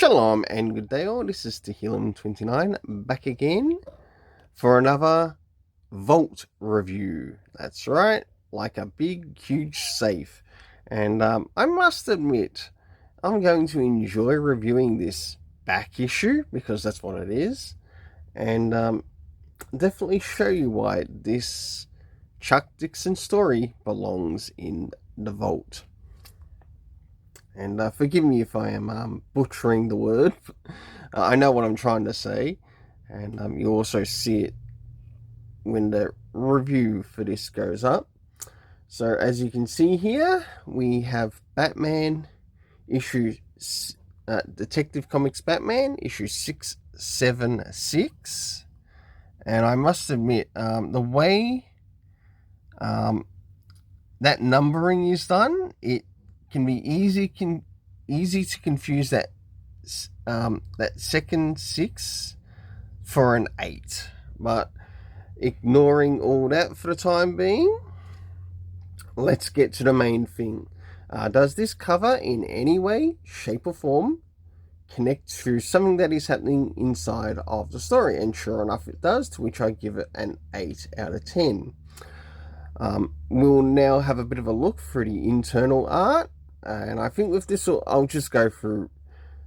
Shalom and good day all, this is Tehillim29 back again for another vault review. That's right, like a big huge safe. And I must admit, I'm going to enjoy reviewing this back issue because that's what it is. And definitely show you why this Chuck Dixon story belongs in the vault. And forgive me if I am butchering the word. I know what I'm trying to say. And you also see it when the review for this goes up. So as you can see here, we have Batman issue, Detective Comics Batman issue 676. And I must admit, the way that numbering is done, it can be easy to confuse that second 6 for an 8. But ignoring all that for the time being, let's get to the main thing. Does this cover in any way, shape or form connect to something that is happening inside of the story? And sure enough it does, to which I give it an 8 out of 10. We'll now have a bit of a look through the internal art, and I think with this I'll just go through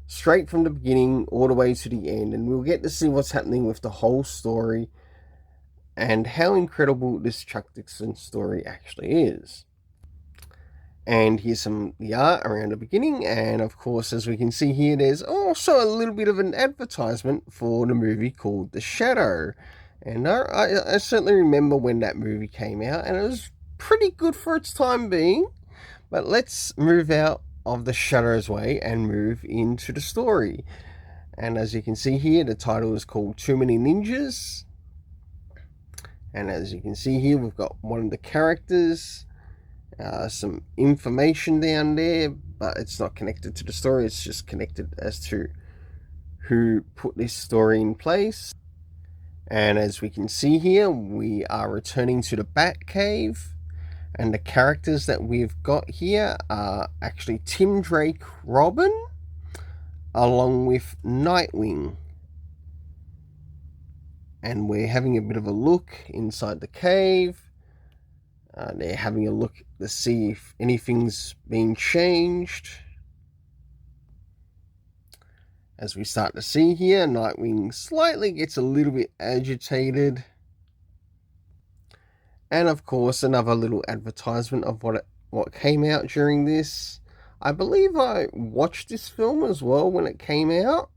straight from the beginning all the way to the end, and we'll get to see what's happening with the whole story and how incredible this Chuck Dixon story actually is. And here's some of the art around the beginning, and of course, as we can see here, there's also a little bit of an advertisement for the movie called The Shadow. And I certainly remember when that movie came out, and it was pretty good for its time being. But let's move out of the Shadow's way and move into the story. And as you can see here, the title is called Too Many Ninjas. And as you can see here, we've got one of the characters, some information down there, but it's not connected to the story. It's just connected as to who put this story in place. And as we can see here, we are returning to the Batcave, and the characters that we've got here are actually Tim Drake Robin, along with Nightwing. And we're having a bit of a look inside the cave. They're having a look to see if anything's been changed. As we start to see here, Nightwing slightly gets a little bit agitated. And of course, another little advertisement of what came out during this. I believe I watched this film as well when it came out.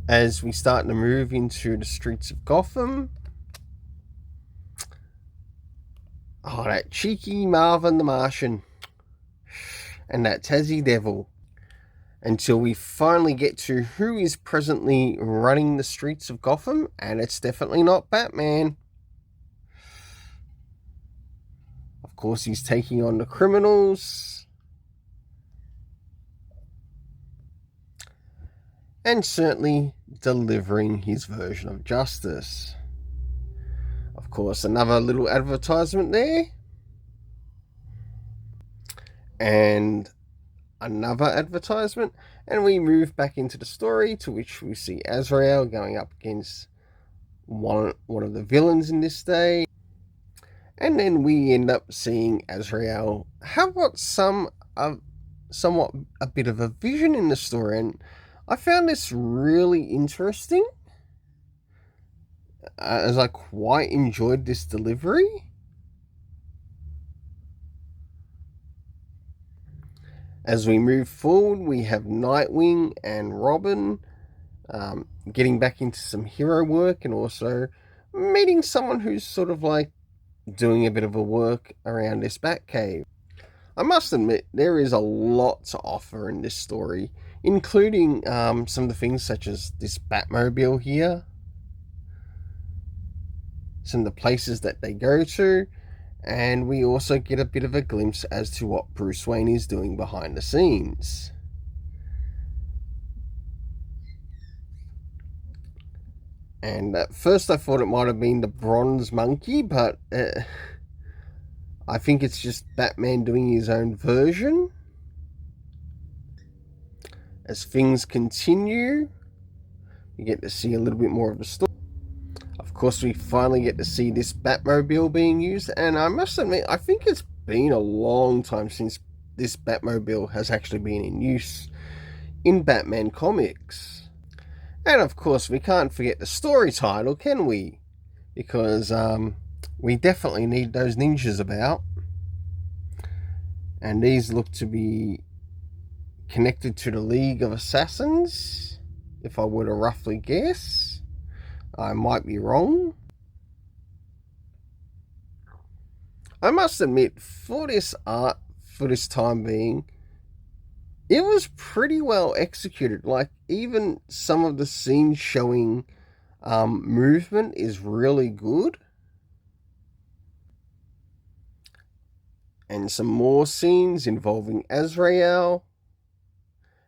As we start to move into the streets of Gotham. Oh, that cheeky Marvin the Martian. And that Tassie Devil. Until we finally get to who is presently running the streets of Gotham, and it's definitely not Batman. Of course, he's taking on the criminals, and certainly delivering his version of justice. Of course, another little advertisement there, and another advertisement, and we move back into the story, to which we see Azrael going up against one of the villains in this day. And then we end up seeing Azrael have got somewhat a bit of a vision in the story, and I found this really interesting, as I quite enjoyed this delivery. As we move forward, we have Nightwing and Robin getting back into some hero work, and also meeting someone who's sort of like doing a bit of a work around this Batcave. I must admit, there is a lot to offer in this story, including some of the things such as this Batmobile here, some of the places that they go to, and we also get a bit of a glimpse as to what Bruce Wayne is doing behind the scenes. And at first I thought it might have been the bronze monkey, but I think it's just Batman doing his own version. As things continue, you get to see a little bit more of the story. Of course, we finally get to see this Batmobile being used, and I must admit, I think it's been a long time since this Batmobile has actually been in use in Batman comics. And of course, we can't forget the story title, can we? Because we definitely need those ninjas about. And these look to be connected to the League of Assassins, if I were to roughly guess. I might be wrong. I must admit, for this art, for this time being, it was pretty well executed. Like, even some of the scenes showing movement is really good. And some more scenes involving Azrael.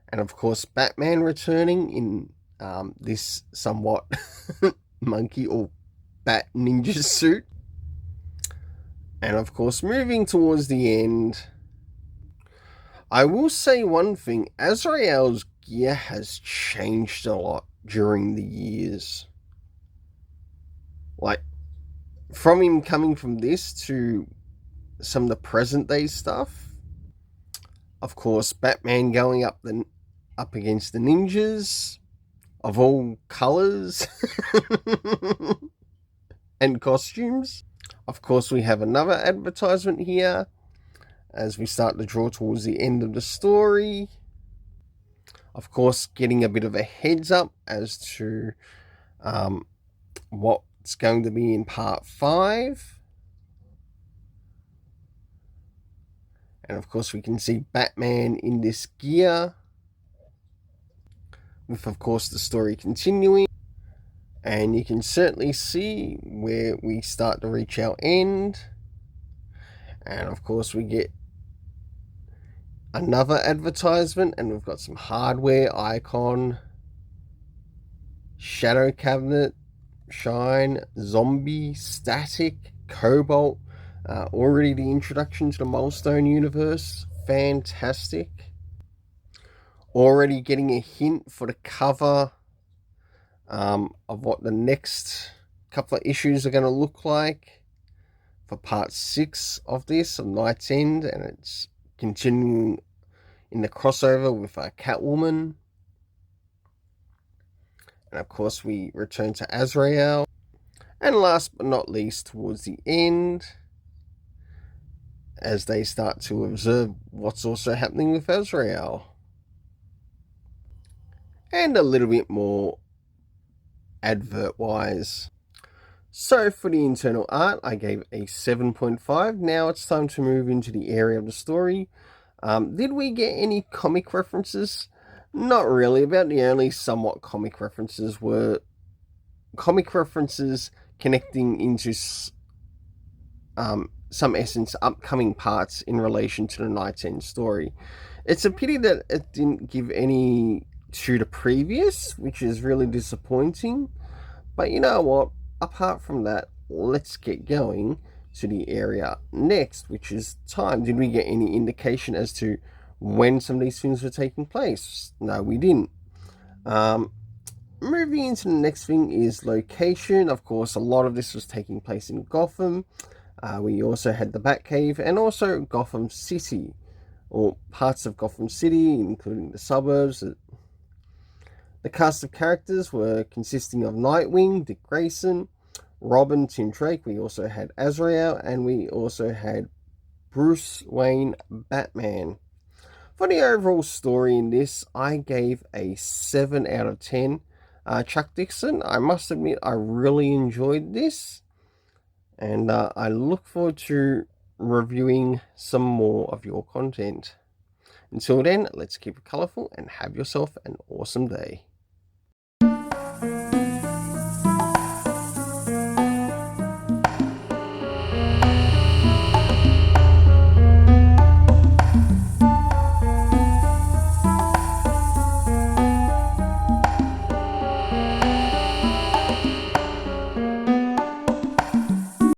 And of course, Batman returning in this somewhat monkey or bat ninja suit. And of course, moving towards the end, I will say one thing, Azrael's gear has changed a lot during the years. Like, from him coming from this to some of the present day stuff. Of course, Batman going up against the ninjas of all colors and costumes. Of course, we have another advertisement here as we start to draw towards the end of the story. Of course, getting a bit of a heads up as to what's going to be in part 5. And of course, we can see Batman in this gear, with of course the story continuing. And you can certainly see where we start to reach our end. And of course, we get another advertisement, and we've got some hardware icon, shadow cabinet, shine, zombie, static, cobalt. Already the introduction to the Milestone universe, fantastic. Already getting a hint for the cover of what the next couple of issues are going to look like for part 6 of this, of Night's End, and it's continuing in the crossover with Catwoman. And of course, we return to Azrael. And last but not least, towards the end, as they start to observe what's also happening with Azrael. And a little bit more advert-wise. So for the internal art, I gave a 7.5. Now it's time to move into the area of the story. Did we get any comic references? Not really. About the only somewhat comic references were comic references connecting into some essence upcoming parts in relation to the Night's End story. It's a pity that it didn't give any to the previous, which is really disappointing. But you know what? Apart from that, let's get going to the area next, which is time. Did we get any indication as to when some of these things were taking place? No, we didn't. Moving into the next thing is location. Of course, a lot of this was taking place in Gotham. We also had the Batcave and also Gotham City, or parts of Gotham City, including the suburbs. The cast of characters were consisting of Nightwing, Dick Grayson, Robin, Tim Drake. We also had Azrael, and we also had Bruce Wayne, Batman. For the overall story in this, I gave a 7 out of 10. Chuck Dixon, I must admit, I really enjoyed this. And I look forward to reviewing some more of your content. Until then, let's keep it colourful and have yourself an awesome day.